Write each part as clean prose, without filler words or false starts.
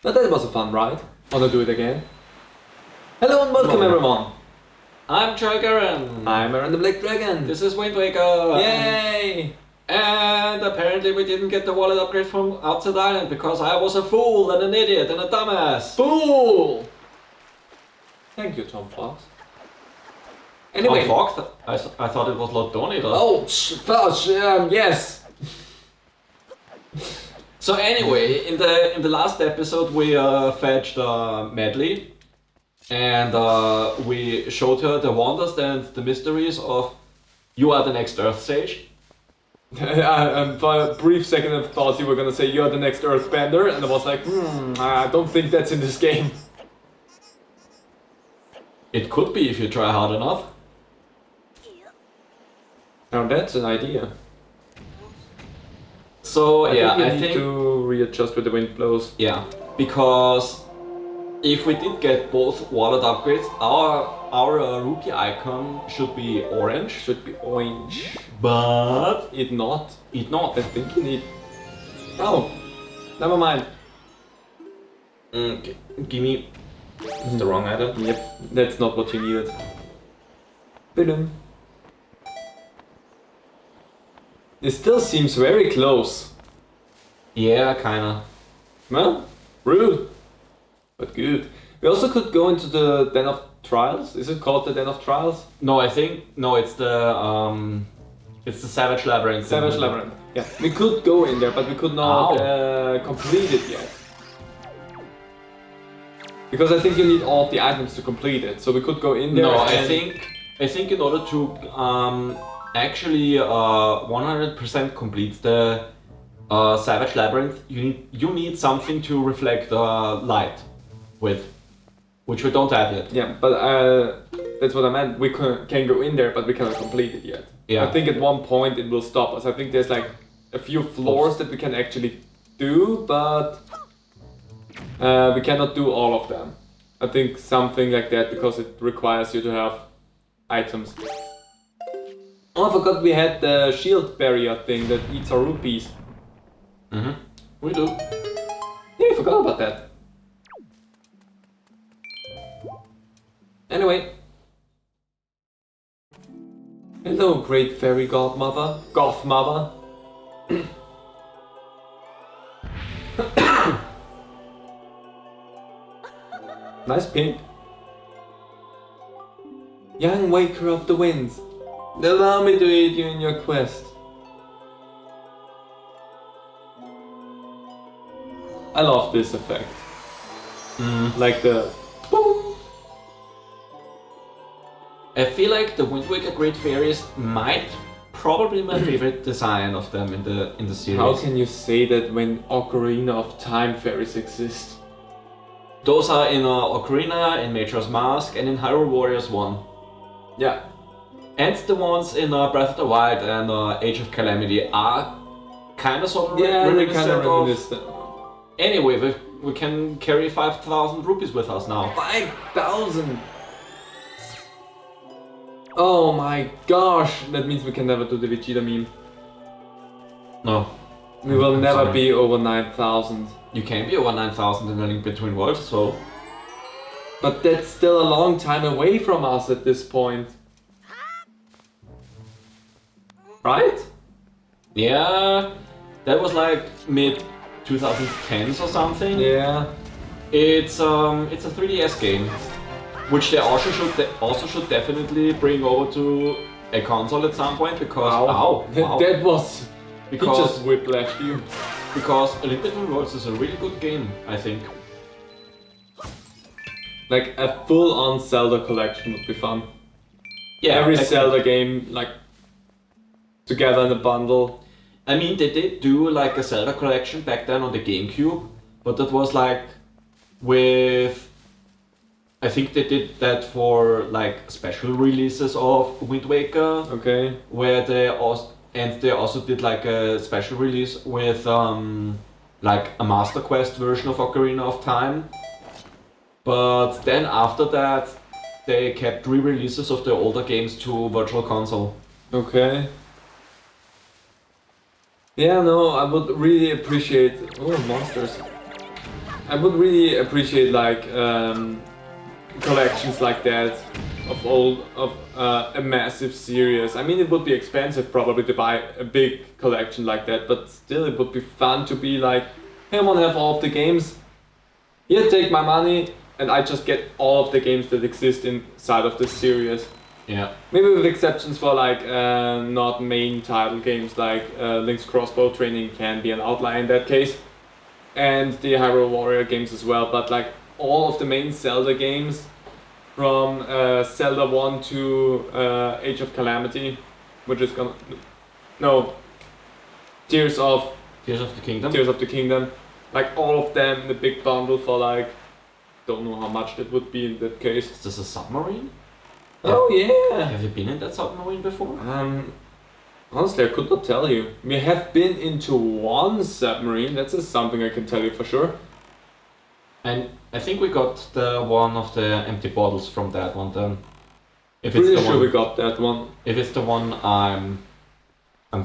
But that was a fun ride. Wanna do it again? Hello and welcome everyone! I'm Chagaran. I'm Aaron the Black Dragon. This is Wind Waker. Yay! And apparently we didn't get the wallet upgrade from Outside Island because I was a fool and an idiot and a dumbass. Fool! Thank you, Tom Fox. Anyway. Tom Fox? I thought it was Lord Donny though. Oh, fudge, yes! So anyway, in the last episode we fetched Medley. And we showed her the wonders and the mysteries of You Are the Next Earth Sage. For a brief second I thought you were gonna say you're the next Earthbender, and I was like, I don't think that's in this game. It could be if you try hard enough. Now that's an idea. So I think need to readjust with the wind blows. Yeah, because if we did get both wallet upgrades, our rupee icon should be orange. Should be orange. But It not. not. I think you need... Oh, never mind. Okay. Give me... It's the wrong item. Yep, that's not what you needed. Boom. It still seems very close. Yeah, kinda. Well, rude. But good. We also could go into the Den of Trials. Is it called the Den of Trials? No, I think... No, it's the Savage Labyrinth. Savage Labyrinth. Yeah. We could go in there, but we could not complete it yet. Because I think you need all of the items to complete it. So we could go in there. No, I think in order to actually 100% complete the Savage Labyrinth, you need something to reflect light with, which we don't have yet. Yeah, but that's what I meant. We can go in there, but we cannot complete it yet. Yeah. I think at one point it will stop us. I think there's like a few floors that we can actually do, but we cannot do all of them. I think something like that, because it requires you to have items. Oh, I forgot we had the shield barrier thing that eats our rupees. Mm-hmm. We do. Yeah, I forgot about that. Anyway. Hello, great fairy godmother. Gothmother. Nice pink. Young waker of the winds, allow me to aid you in your quest. I love this effect. Like the boom. I feel like the Wind Waker Great Fairies might probably my favorite design of them in the series. How can you say that when Ocarina of Time fairies exist? Those are in Ocarina, in Majora's Mask, and in Hyrule Warriors 1. Yeah. And the ones in Breath of the Wild and Age of Calamity are kind of sort of reminiscent. Anyway, we can carry 5,000 rupees with us now. 5,000! Oh my gosh, that means we can never do the Vegeta meme. No. We will never sorry. be over 9,000. You can be over 9,000 in A Link Between Worlds, so... But that's still a long time away from us at this point. Right? Yeah, that was like mid-2010s or something. Yeah. It's a 3DS game, which they also should definitely bring over to a console at some point, because Wow. That was... Because- He just whiplashed you. because A Link Between Worlds is a really good game, I think. Like a full-on Zelda collection would be fun. Yeah, Every I think- Zelda game, like, together in a bundle. I mean, they did do like a Zelda collection back then on the GameCube, but that was like with... I think they did that for like special releases of Wind Waker, Okay. where they also did like a special release with like a Master Quest version of Ocarina of Time. But then after that, they kept re-releases of the older games to Virtual Console. Okay. Yeah, no, I would really appreciate... Oh, monsters. I would really appreciate like collections like that of a massive series. I mean, it would be expensive probably to buy a big collection like that, but still it would be fun to be like, hey, I want to have all of the games. Here, take my money, and I just get all of the games that exist inside of this series. Yeah. Maybe with exceptions for like not main title games, like Link's Crossbow Training can be an outlier in that case, and the Hyrule Warrior games as well. But like all of the main Zelda games, from Zelda 1 to Age of Calamity, which is gonna Tears of the Kingdom, like all of them in the big bundle for like, don't know how much that would be in that case. Is this a submarine? Oh yeah. Have you been in that submarine before? Honestly, I could not tell you. We have been into one submarine, that's something I can tell you for sure. And I think we got one of the empty bottles from that one then. If Pretty sure we got that one. If it's the one I'm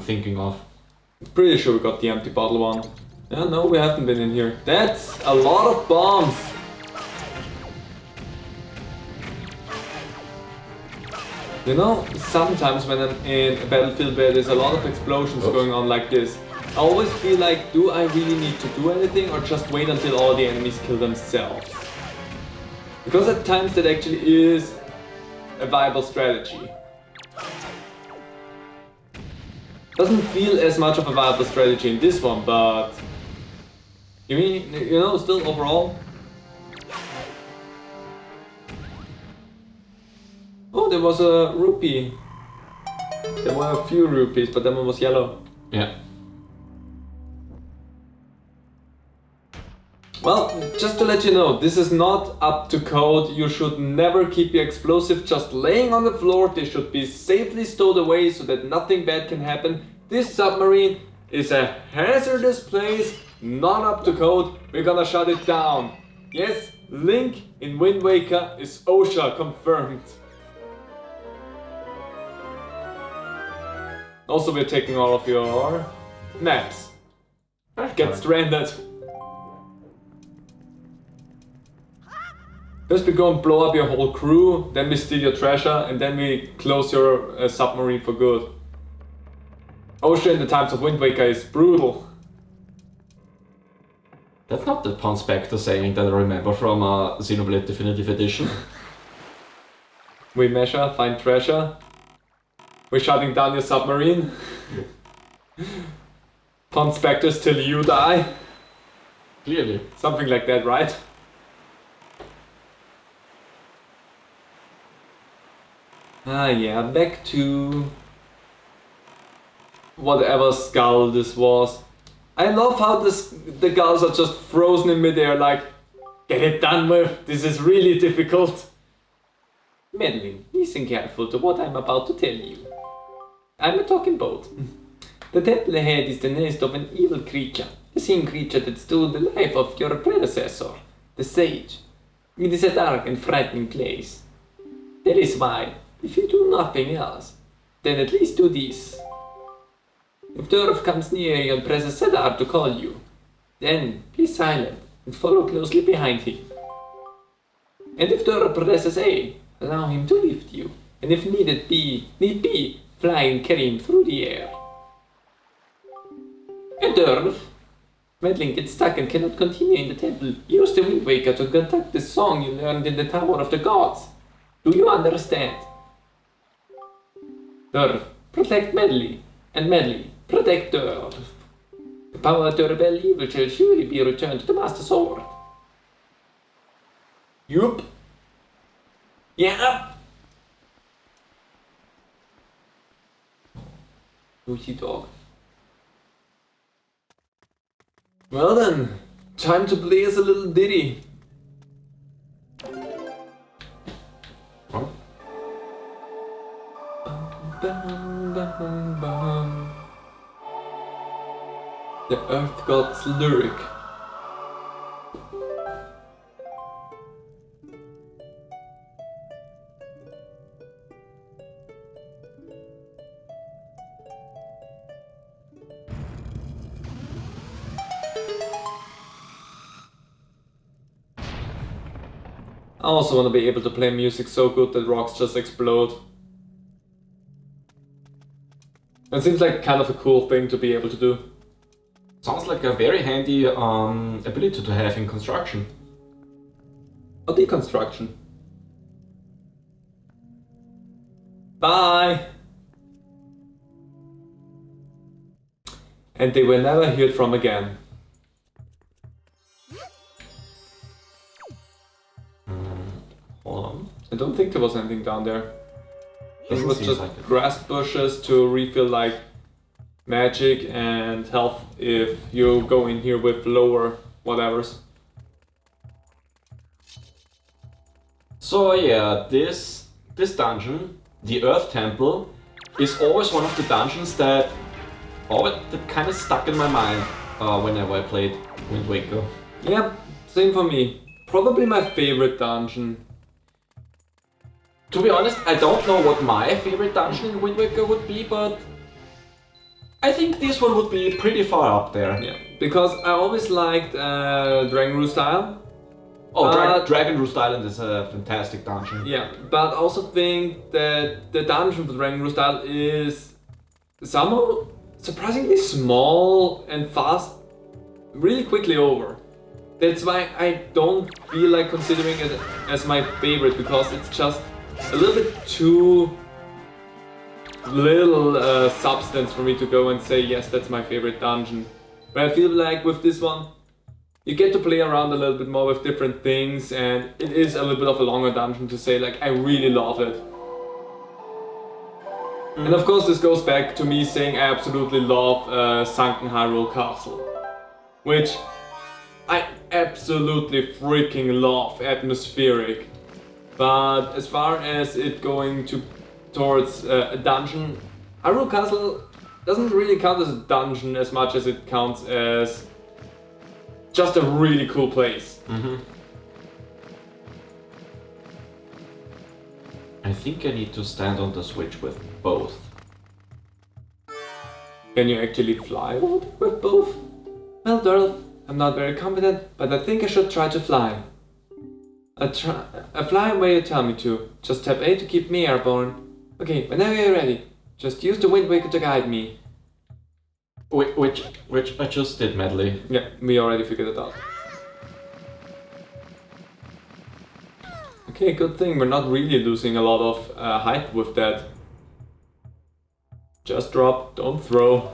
thinking of. Pretty sure we got the empty bottle one. Yeah, no, we haven't been in here. That's a lot of bombs! You know, sometimes when I'm in a battlefield where there's a lot of explosions going on like this, I always feel like, do I really need to do anything or just wait until all the enemies kill themselves? Because at times that actually is a viable strategy. Doesn't feel as much of a viable strategy in this one, but still overall. Oh, there was a rupee. There were a few rupees, but that one was yellow. Yeah. Well, just to let you know, this is not up to code. You should never keep your explosive just laying on the floor. They should be safely stowed away so that nothing bad can happen. This submarine is a hazardous place, not up to code. We're gonna shut it down. Yes, Link in Wind Waker is OSHA confirmed. Also, we're taking all of your maps. Get stranded. First we go and blow up your whole crew, then we steal your treasure, and then we close your submarine for good. OSHA in the times of Wind Waker is brutal. That's not the Pond Spectre saying that I remember from Xenoblade Definitive Edition. We measure, find treasure. We're shutting down your submarine. Pond Spectres till you die. Clearly. Something like that, right? Yeah, back to whatever skull this was. I love how the gulls are just frozen in midair, like, get it done with, this is really difficult. Madeline, listen careful to what I'm about to tell you. I'm a talking boat. The temple ahead is the nest of an evil creature, the same creature that stole the life of your predecessor, the sage. It is a dark and frightening place. That is why, if you do nothing else, then at least do this. If Durf comes near you and presses Sedar to call you, then be silent and follow closely behind him. And if Durf presses A, allow him to lift you, and if need be, fly and carry him through the air. And Durf, Madeline gets stuck and cannot continue in the temple. Use the Wind Waker to conduct the song you learned in the Tower of the Gods. Do you understand? Durf, protect Medley, and Medley, protect Durf. The power to rebel evil shall surely be returned to the Master Sword. Yup. Yeah. Lucy dog. Well then, time to play us a little ditty. What? Bum, bum, bum. The Earth God's lyric. also want to be able to play music so good that rocks just explode. It seems like kind of a cool thing to be able to do. Sounds like a very handy ability to have in construction. Or deconstruction. Bye! And they were never heard from again. Hold on. I don't think there was anything down there. This was just like it. grass bushes to refill like magic and health if you go in here with lower whatevers. So yeah, this dungeon, the Earth Temple, is always one of the dungeons that kind of stuck in my mind whenever I played Wind Waker. Yeah, same for me. Probably my favorite dungeon. To be honest, I don't know what my favorite dungeon in Wind Waker would be, but I think this one would be pretty far up there. Yeah, because I always liked Dragon Roost Isle. Oh, Dragon Roost Island is a fantastic dungeon. Yeah, but I also think that the dungeon for Dragon Roost Isle is somehow surprisingly small and fast, really quickly over. That's why I don't feel like considering it as my favorite, because it's just a little bit too little substance for me to go and say yes, that's my favorite dungeon. But I feel like with this one, you get to play around a little bit more with different things, and it is a little bit of a longer dungeon to say like I really love it. And of course this goes back to me saying I absolutely love Sunken Hyrule Castle, which I absolutely freaking love atmospheric. But as far as it going towards a dungeon, Hyrule Castle doesn't really count as a dungeon as much as it counts as just a really cool place. I think I need to stand on the switch with both. Can you actually fly with both? Well, Darl, I'm not very confident, but I think I should try to fly. I fly where you tell me to. Just tap A to keep me airborne. Okay, whenever you're ready, just use the Wind Waker to guide me. Which I just did, Medley. Yeah, we already figured it out. Okay, good thing we're not really losing a lot of height with that. Just drop, don't throw.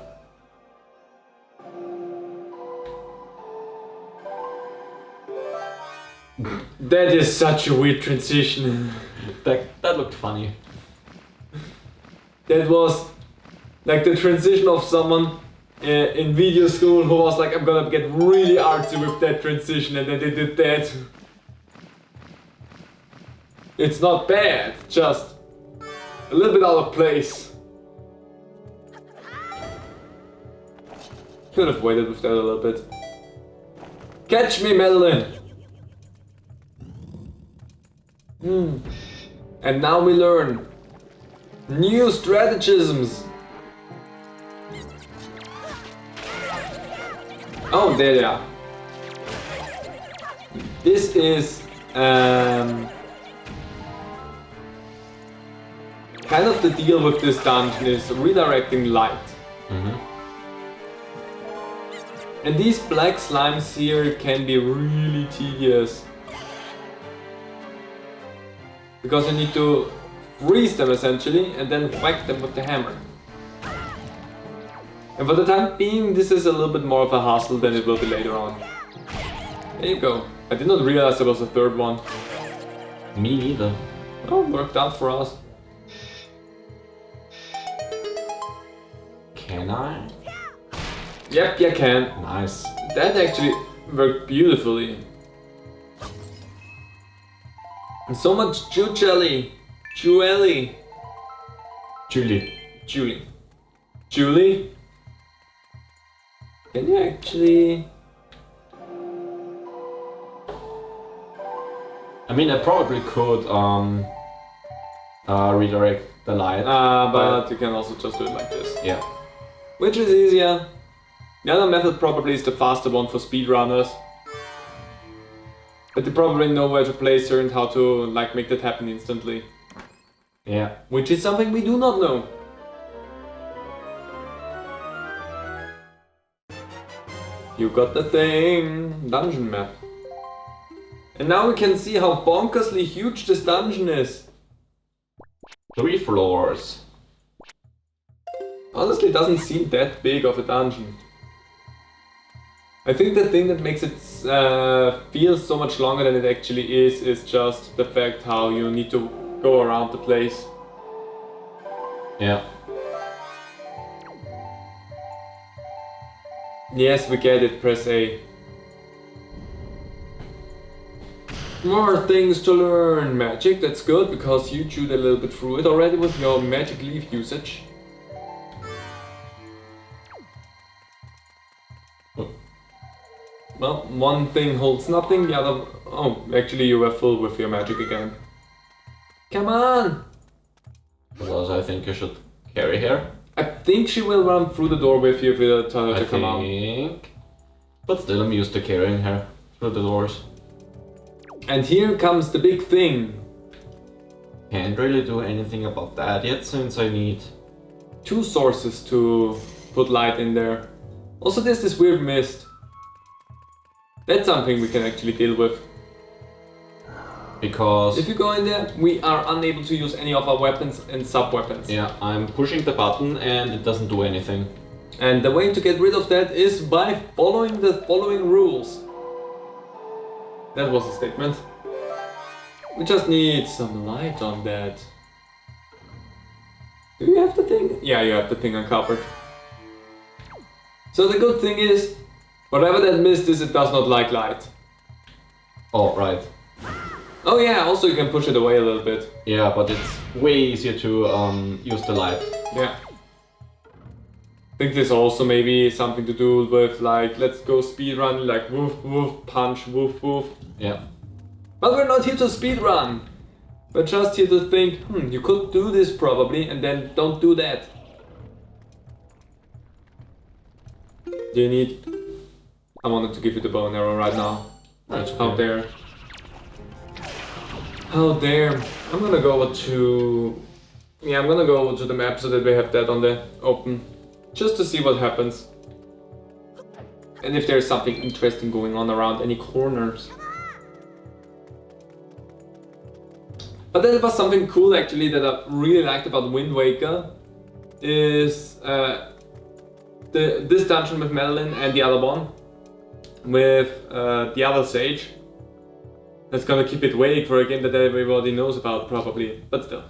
That is such a weird transition. That looked funny. That was like the transition of someone in video school who was like, I'm gonna get really artsy with that transition, and then they did that. It's not bad, just a little bit out of place. Could have waited with that a little bit. Catch me, Madeline! And now we learn new stratagems. Oh, there they are. This is kind of the deal with this dungeon is redirecting light. And these black slimes here can be really tedious. Because you need to freeze them essentially and then whack them with the hammer. And for the time being, this is a little bit more of a hassle than it will be later on. There you go. I did not realize there was a third one. Me neither. Oh, worked out for us. Can I? Yep, you can. Nice. That actually worked beautifully. And so much jelly. Julie. Julie? Can you actually... I mean, I probably could redirect the light. But you can also just do it like this. Yeah. Which is easier. The other method probably is the faster one for speedrunners. But they probably know where to place her and how to like make that happen instantly. Yeah. Which is something we do not know. You got the thing! Dungeon map. And now we can see how bonkersly huge this dungeon is. 3 floors. Honestly, it doesn't seem that big of a dungeon. I think the thing that makes it feel so much longer than it actually is just the fact how you need to go around the place. Yeah. Yes, we get it, press A. More things to learn. Magic, that's good, because you chewed a little bit through it already with your magic leaf usage. Well, one thing holds nothing, the other... Oh, actually you were full with your magic again. Come on! What else I think you should carry here? I think she will run through the door with you if you tell her to come out. But still, I'm used to carrying her through the doors. And here comes the big thing. Can't really do anything about that yet, since I need 2 sources to put light in there. Also there's this weird mist. That's something we can actually deal with. Because If you go in there, we are unable to use any of our weapons and sub-weapons. yeah, I'm pushing the button and it doesn't do anything. And the way to get rid of that is by following the following rules. That was a statement. We just need some light on that. Do you have the thing? Yeah, you have the thing uncovered. So the good thing is, whatever that mist is, it does not like light. Oh, right. Oh yeah, also you can push it away a little bit. Yeah, but it's way easier to use the light. Yeah. I think there's also maybe something to do with like, let's go speedrun, like woof woof, punch, woof woof. Yeah. But we're not here to speedrun. We're just here to think, you could do this probably, and then don't do that. Do you need... I wanted to give you the bow and arrow right now. That's okay. How dare. How dare. I'm gonna go over to... Yeah, I'm gonna go over to the map so that we have that on the open. Just to see what happens. And if there's something interesting going on around any corners. But that was something cool actually that I really liked about Wind Waker. Is this dungeon with Madeline and the other one. With the other sage. That's gonna keep it vague for a game that everybody knows about probably. But still.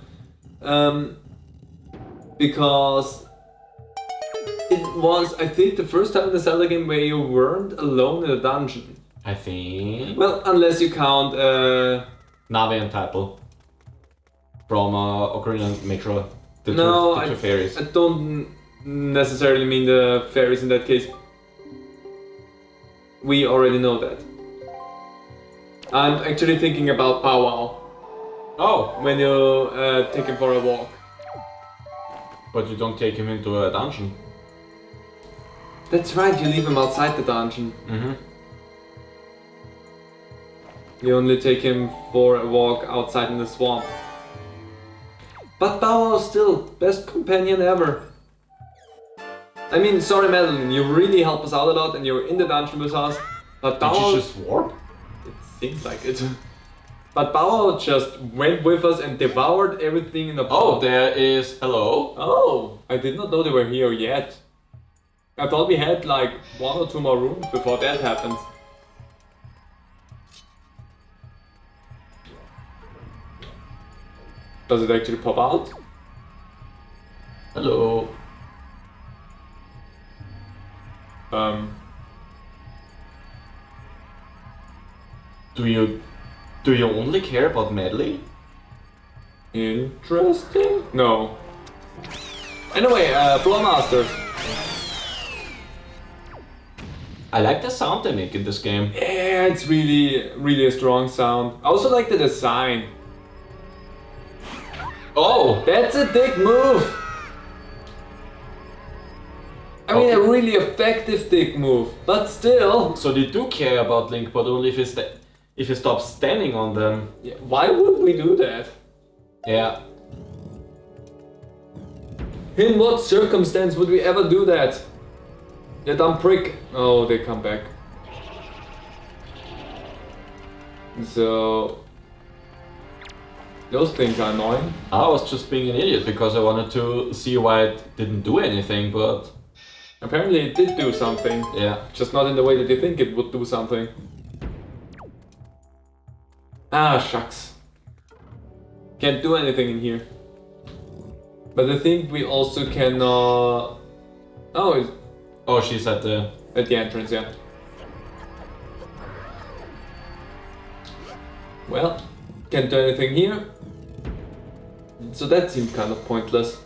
Because... It was, I think, the first time in the Zelda game where you weren't alone in a dungeon. I think... Well, unless you count Navi and title. From Ocarina of Majora. The two fairies. I don't necessarily mean the fairies in that case. We already know that. I'm actually thinking about Pow Wow. Oh! When you take him for a walk. But you don't take him into a dungeon. That's right, you leave him outside the dungeon. Mm-hmm. You only take him for a walk outside in the swamp. But Bow Wow still, best companion ever. I mean, sorry Madeline, you really help us out a lot and you're in the dungeon with us. But Bow Wow... Did you just warp? It seems like it. But Bow Wow just went with us and devoured everything in the path. Oh, there is... Hello? Oh, I did not know they were here yet. I thought we had like 1 or 2 more rooms before that happens. Does it actually pop out? Hello? Do you only care about medley? Interesting. No. Anyway, Floor Masters. I like the sound they make in this game. Yeah, it's really a strong sound. I also like the design. Oh! That's a dick move! I mean, a really effective dick move, but still. So they do care about Link, but only if he's if you stop standing on them. Yeah, why would we do that? Yeah. In what circumstance would we ever do that? You dumb prick. Oh, they come back. So... those things are annoying. I was just being an idiot because I wanted to see why it didn't do anything, but... apparently it did do something. yeah. Just not in the way that you think it would do something. Ah, shucks. Can't do anything in here. But I think we also can... oh, it's Oh, she's at the... at the entrance, yeah. Well, can't do anything here. So that seemed kind of pointless.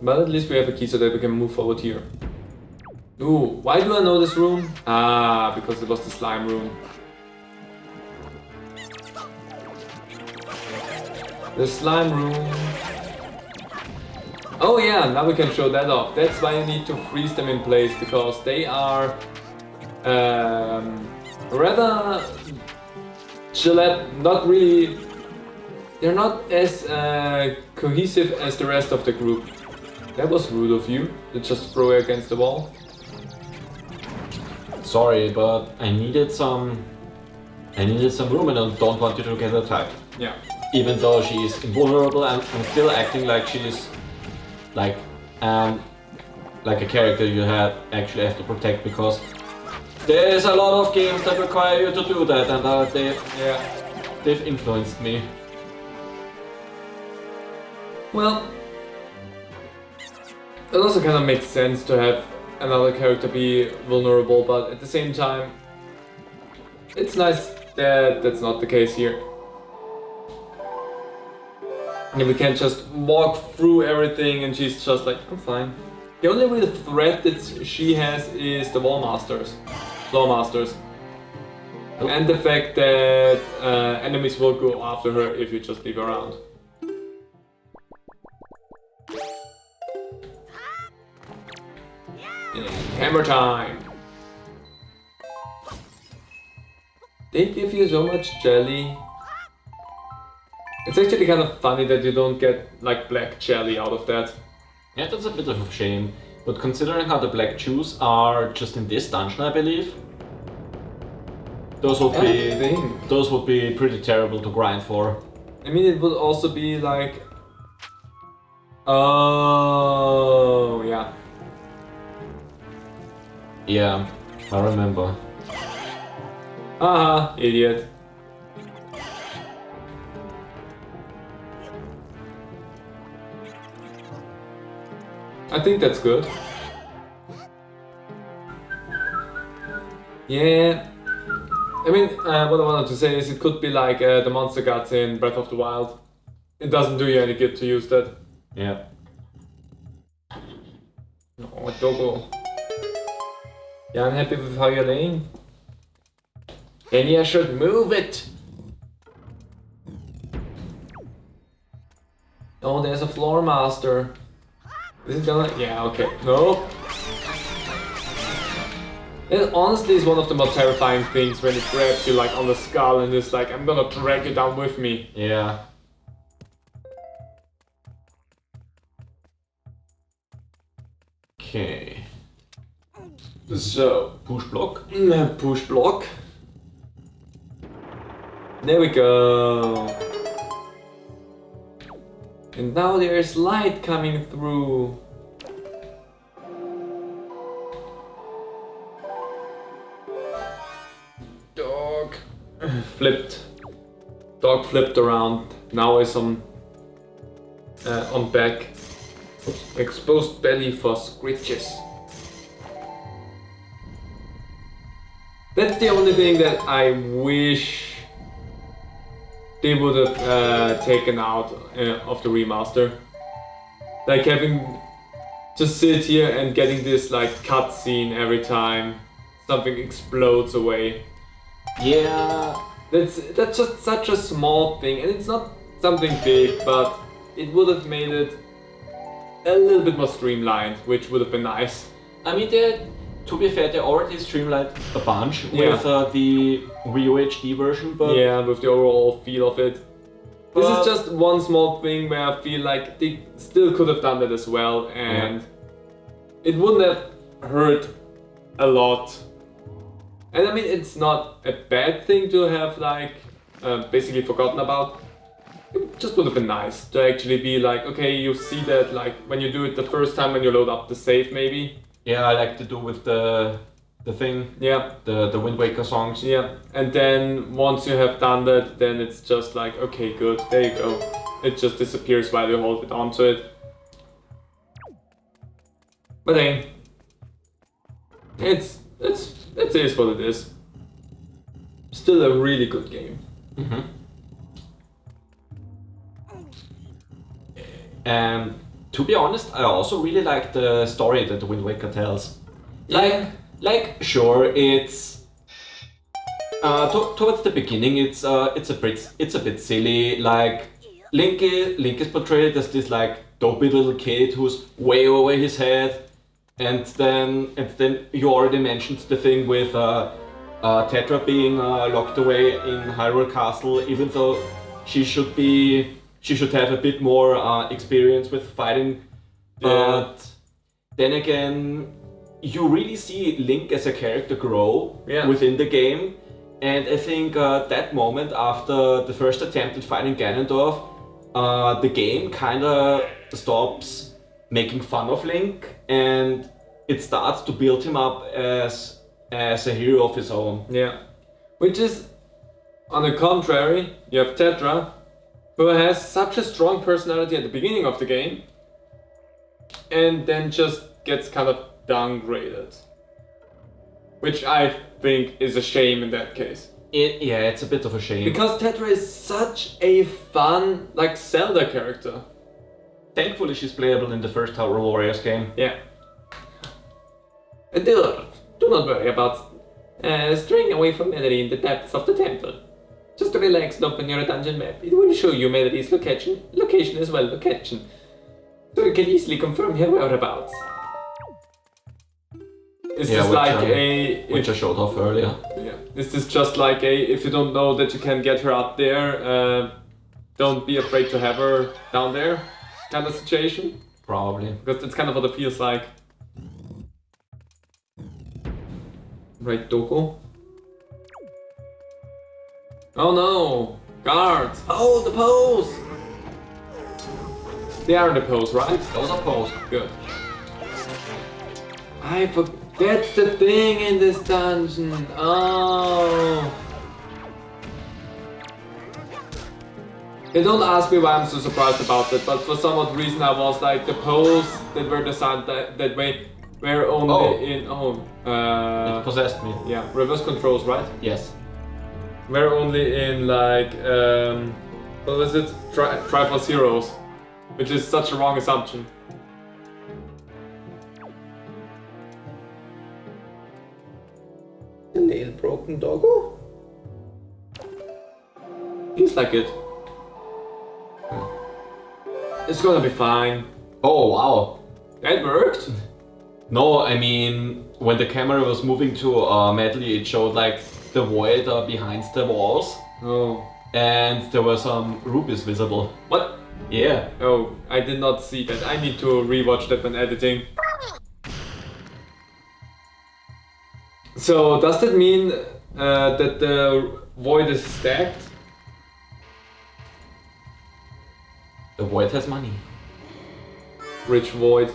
But at least we have a key so that we can move forward here. Ooh, why do I know this room? Ah, because it was the slime room. The slime room. Oh yeah, now we can show that off. That's why you need to freeze them in place, because they are rather not really. They're not as cohesive as the rest of the group. That was rude of you to just throw her against the wall. Sorry, but I needed some room and I don't want you to get attacked. Yeah. Even though she is invulnerable, I'm still acting like she's like a character you actually have to protect, because there's a lot of games that require you to do that, and they've influenced me. Well, it also kind of makes sense to have another character be vulnerable, but at the same time, it's nice that that's not the case here. And we can't just walk through everything and she's just like, I'm fine. The only real threat that she has is the Wallmasters. And the fact that enemies will go after her if you just leave her around. And hammer time! They give you so much jelly. It's actually kind of funny that you don't get like black jelly out of that. Yeah, that's a bit of a shame. But considering how the black juice are just in this dungeon, I believe, those would be pretty terrible to grind for. I mean, it would also be like... oh, yeah. Yeah, I remember. Haha, idiot. I think that's good. Yeah. I mean, what I wanted to say is it could be like the monster guts in Breath of the Wild. It doesn't do you any good to use that. Yeah. Oh, Dogo. You're unhappy with how you're laying? Then you should move it! Oh, there's a floor master. Is it gonna... yeah, okay. No. It honestly is one of the most terrifying things when it grabs you like on the skull and is like, I'm gonna drag you down with me. Yeah. Okay. So, push block. Push block. There we go. And now there's light coming through. Dog flipped. Dog flipped around. Now is on back. Exposed belly for scritches. That's the only thing that I wish they would have taken out of the remaster. Like having to sit here and getting this like cutscene every time something explodes away. Yeah. That's just such a small thing, and it's not something big, but it would have made it a little bit more streamlined, which would have been nice. I mean, to be fair, they already streamlined a bunch Yeah. with the Wii U HD version, but Yeah, with the overall feel of it. This But- is just one small thing where I feel like they still could have done that as well, and it wouldn't have hurt a lot. And I mean, it's not a bad thing to have like basically forgotten about. It just would have been nice to actually be like, okay, you see that like when you do it the first time when you load up the save, maybe. yeah, I like to do with the thing, Yeah, the Wind Waker songs. yeah. And then once you have done that, then it's just like, okay, good, there you go. It just disappears while you hold it onto it. But hey, it is what it is. Still a really good game. Mm-hmm. And to be honest, I also really like the story that the Wind Waker tells. Like sure, it's towards the beginning, it's a bit silly. Like Link is portrayed as this like dopey little kid who's way over his head, and then you already mentioned the thing with Tetra being locked away in Hyrule Castle, even though she should have a bit more experience with fighting. But then again, you really see Link as a character grow within the game, and I think that moment after the first attempt at fighting Ganondorf, the game kinda stops making fun of Link and it starts to build him up as a hero of his own. Yeah. Which is, on the contrary, you have Tetra, who has such a strong personality at the beginning of the game, and then just gets kind of downgraded. Which I think is a shame in that case. It's a bit of a shame. Because Tetra is such a fun, like, Zelda character. Thankfully she's playable in the first Hyrule Warriors game. Yeah. Do not worry about straying away from Melody in the depths of the temple. Just relax and open your dungeon map. It will show you Melody's location as well, so you can easily confirm her whereabouts. Is this like which I showed off earlier. Yeah. Is this just like if you don't know that you can get her up there, don't be afraid to have her down there kind of situation? Probably. Because that's kind of what it feels like. Right, Doko? Oh no! Guards! Oh, the pose! They are in the pose, right? Those are pose. Good. That's the thing in this dungeon! Oh! They don't ask me why I'm so surprised about that, but for some odd reason I was like, the pose that were designed that way were only in... It possessed me. Yeah, reverse controls, right? Yes. We're only in like, what was it? Triforce Heroes, which is such a wrong assumption. The nail broken doggo? Feels like it. It's gonna be fine. Oh wow. That worked? No, I mean, when the camera was moving to medley, it showed like the void behind the walls. Oh. And there were some rubies visible. What? Yeah. Oh, I did not see that. I need to rewatch that when editing. So, does that mean that the void is stacked? The void has money. Rich void.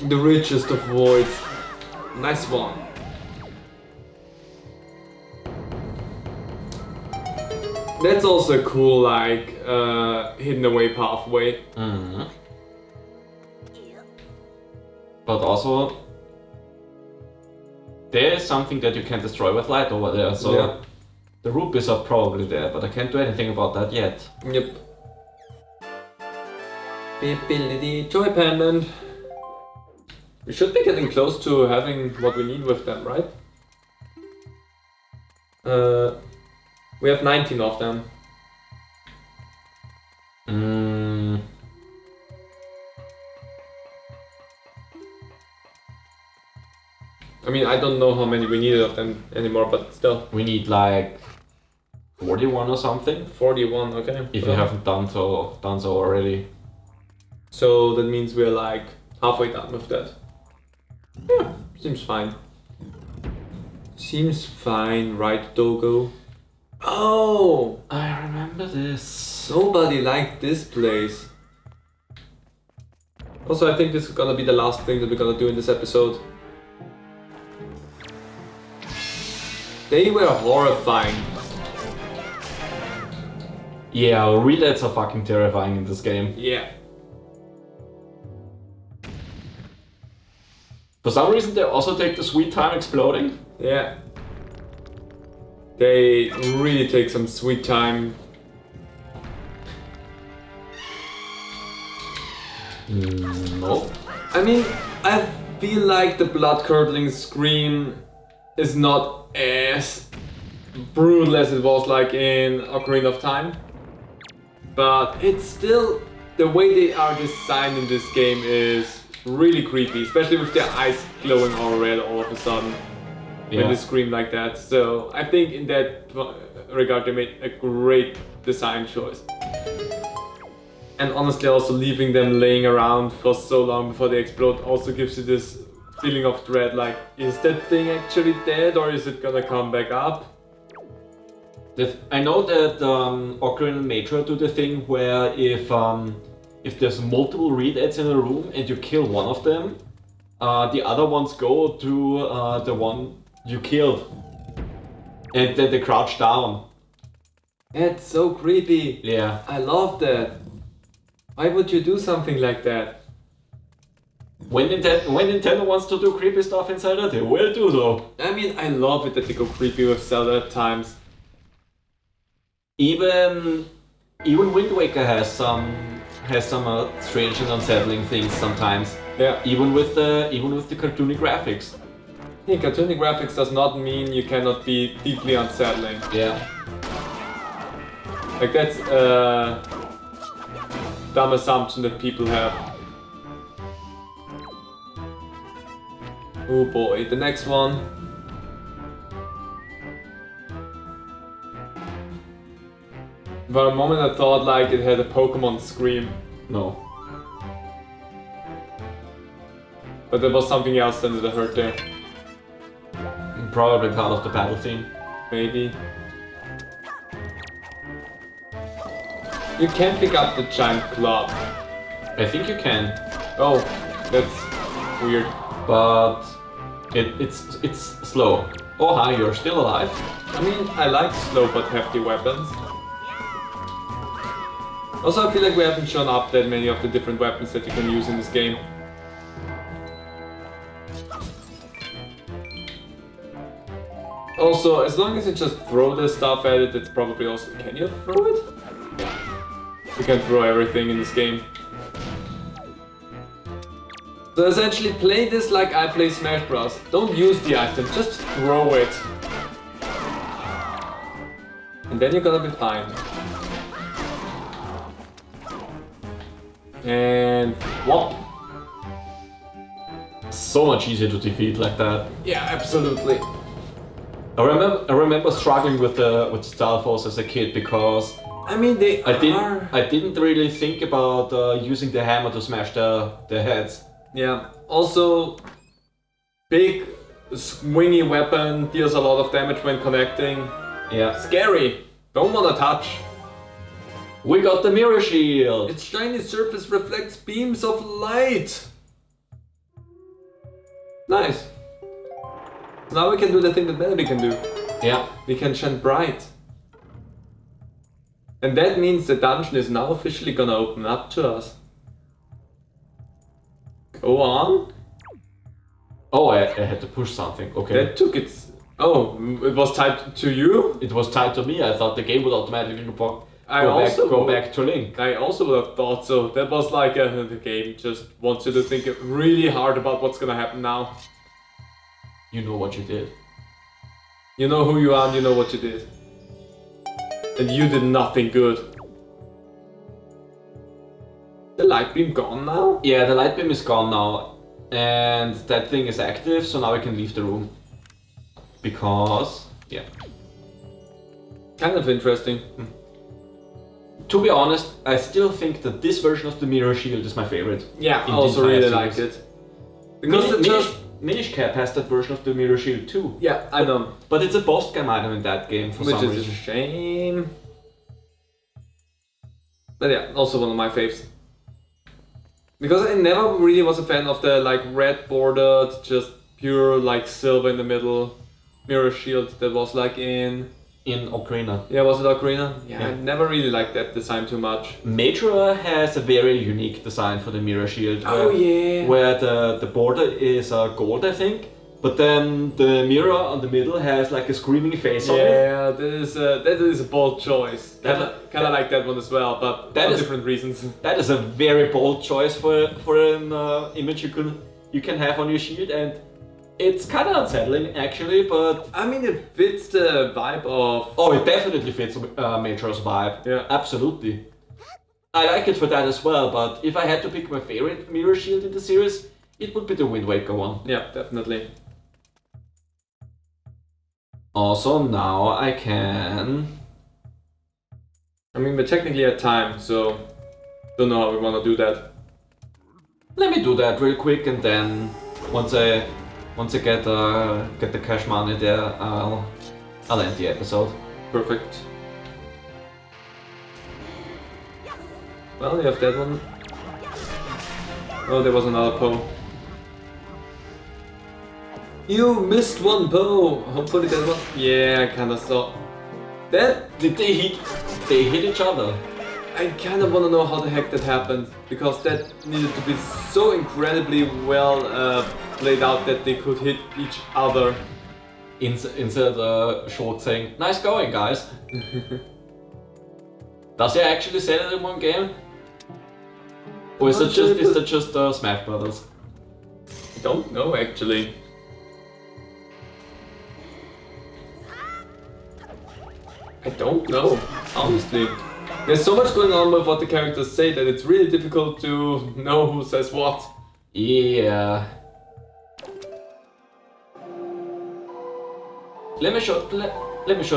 The richest of voids. Nice one. That's also a cool, like, hidden away pathway. Mm-hmm. But also, there is something that you can destroy with light over there, so the rupees are probably there, but I can't do anything about that yet. Yep. Ability Joy Pendant. We should be getting close to having what we need with them, right? We have 19 of them. I mean, I don't know how many we needed of them anymore, but still. We need like 41 or something. 41, okay. If you haven't done so already. So that means we're like halfway done with that. Yeah, seems fine. Seems fine, right, Dogo? Oh! I remember this. Nobody liked this place. Also, I think this is gonna be the last thing that we're gonna do in this episode. They were horrifying. Yeah, relays are fucking terrifying in this game. Yeah. For some reason, they also take the sweet time exploding. Yeah. They really take some sweet time. No. I mean, I feel like the blood-curdling scream is not as brutal as it was like in Ocarina of Time. But it's still, the way they are designed in this game is really creepy, especially with their eyes glowing all red all of a sudden when they scream like that. So I think in that regard they made a great design choice. And honestly, also leaving them laying around for so long before they explode also gives you this feeling of dread, like, is that thing actually dead or is it gonna come back up? I know that Ocarina and Majora do the thing where if there's multiple read-eds in a room and you kill one of them, the other ones go to the one you killed. And then they crouch down. That's so creepy. Yeah. I love that. Why would you do something like that? When Nintendo wants to do creepy stuff in Zelda, they will do so. I mean, I love it that they go creepy with Zelda at times. Even Wind Waker has some strange and unsettling things sometimes. Yeah. Even with the cartoony graphics. Hey, cartoony graphics does not mean you cannot be deeply unsettling. Yeah. Like that's a dumb assumption that people have. Oh boy, the next one. For a moment I thought like it had a Pokemon scream. No. But there was something else that I heard there. Probably part of the battle theme. Maybe. You can pick up the giant club. I think you can. Oh, that's weird. But it's slow. Oh hi, you're still alive. I mean, I like slow but hefty weapons. Also, I feel like we haven't shown up that many of the different weapons that you can use in this game. Also, as long as you just throw the stuff at it, it's probably also... Can you throw it? You can throw everything in this game. So essentially, play this like I play Smash Bros. Don't use the item, just throw it. And then you're gonna be fine. And whop! So much easier to defeat like that. Yeah, absolutely. I remember struggling with Star Force as a kid because I mean, I didn't really think about using the hammer to smash their heads. Yeah. Also, big swingy weapon deals a lot of damage when connecting. Yeah. Scary. Don't wanna touch. We got the mirror shield. Its shiny surface reflects beams of light. Nice. Now we can do the thing that Melody can do. Yeah. We can shine bright. And that means the dungeon is now officially gonna open up to us. Go on. Oh, I had to push something. Okay. That took its... Oh, it was tied to you? It was tied to me. I thought the game would automatically go back to Link. I also would have thought so. That was like the game just wants you to think really hard about what's gonna happen now. You know what you did. You know who you are and you know what you did. And you did nothing good. The light beam gone now? Yeah, the light beam is gone now. And that thing is active, so now I can leave the room. Because, yeah. Kind of interesting. To be honest, I still think that this version of the mirror shield is my favorite. Yeah, I in also the entire really series. liked it. Because Minish Cap has that version of the mirror shield too. yeah, I know. But it's a post-game item in that game for Which some is a reason. shame. But yeah, also one of my faves. Because I never really was a fan of the like red bordered, just pure like silver in the middle mirror shield that was like in Ocarina. yeah, was it Ocarina? Yeah, Yeah. I never really liked that design too much. Majora has a very unique design for the mirror shield. Oh yeah. Where the border is gold, I think. But then the mirror on the middle has like a screaming face on it. Yeah, that is a bold choice. Kind of like that one as well, but That for is- different reasons. That is a very bold choice for an image you can have on your shield, and it's kind of unsettling actually. But I mean, it fits the vibe of. oh, it definitely fits Majora's vibe. Yeah. Absolutely. I like it for that as well. But if I had to pick my favorite mirror shield in the series, it would be the Wind Waker one. Yeah, definitely. Also, now I can. I mean, we're technically at time, so don't know how we want to do that. Let me do that real quick, and then once I get the cash money there, I'll end the episode. Perfect. Well, you have that one. Oh, there was another Poe. You missed one Poe! Hopefully that one. Yeah, I kinda saw. That? Did they hit? They hit each other. I kinda wanna know how the heck that happened. Because that needed to be so incredibly well played out that they could hit each other. Insert a short saying, "Nice going, guys." Does he actually say that in one game? Or is Not that sure just if is that just Smash Brothers? I don't know actually. I don't know, honestly. There's so much going on with what the characters say that it's really difficult to know who says what. Yeah. Let me show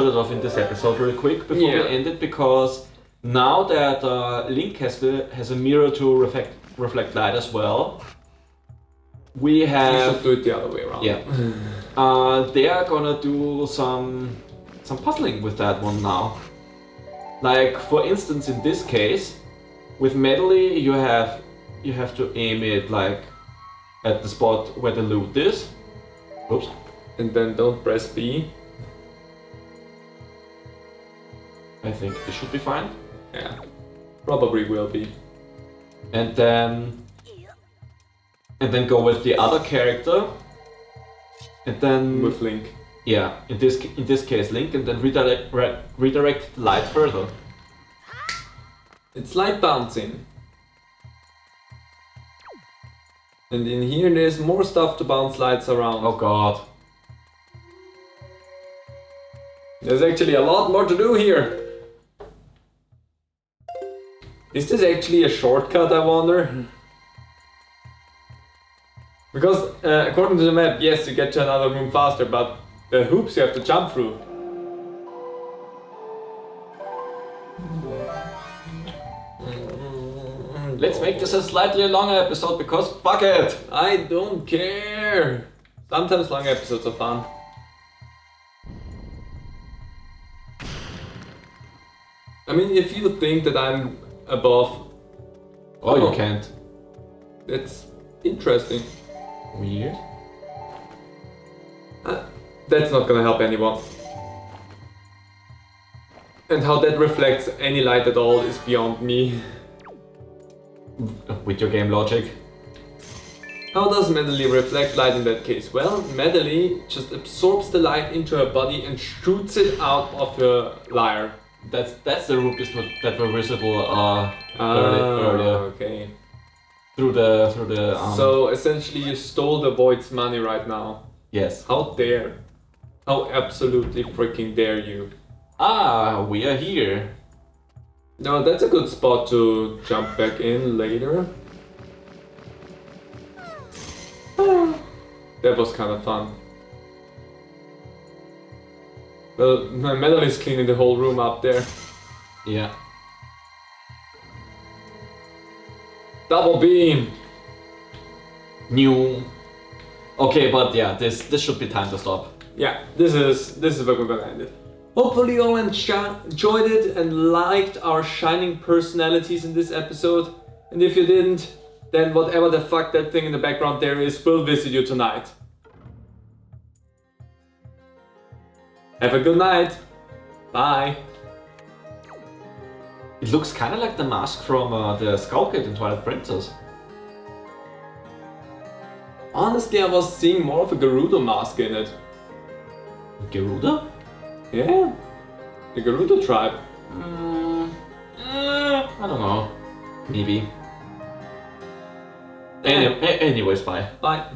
it off in this episode real quick before Yeah. we end it, because now that Link has a mirror to reflect light as well, we We have should do it the other way around. yeah. They are gonna do some puzzling with that one now. Like for instance, in this case, with Medley, you have to aim it like at the spot where the loot is. Oops. And then don't press B. I think this should be fine. Yeah, probably will be. And then go with the other character. And then With Link. yeah, in this case Link, and then redirect the light further. It's light bouncing. And in here there's more stuff to bounce lights around. Oh god. There's actually a lot more to do here. Is this actually a shortcut, I wonder? Because according to the map, yes, you get to another room faster, but the hoops you have to jump through. Let's make this a slightly longer episode because fuck it! I don't care. Sometimes long episodes are fun. I mean, if you think that I'm above, Oh, Oh. you can't. that's interesting. Weird. That's not gonna help anyone. And how that reflects any light at all is beyond me. With your game logic. How does Medley reflect light in that case? Well, Medley just absorbs the light into her body and shoots it out of her lyre. That's the rupees that were visible earlier Okay. through the So essentially you stole the Void's money right now. yes. How dare? How absolutely freaking dare you? Ah, we are here. No, that's a good spot to jump back in later. That was kind of fun. Well, Metal is cleaning the whole room up there. Yeah. Double beam! New. Okay, but yeah, this should be time to stop. Yeah, this is where we're gonna end it. Hopefully you all enjoyed it and liked our shining personalities in this episode. And if you didn't, then whatever the fuck that thing in the background there is will visit you tonight. Have a good night. Bye. It looks kind of like the mask from the Skull Kid in Twilight Princess. Honestly, I was seeing more of a Gerudo mask in it. Gerudo? Yeah, the Gerudo tribe. I don't know. Maybe. Anyways, bye. Bye.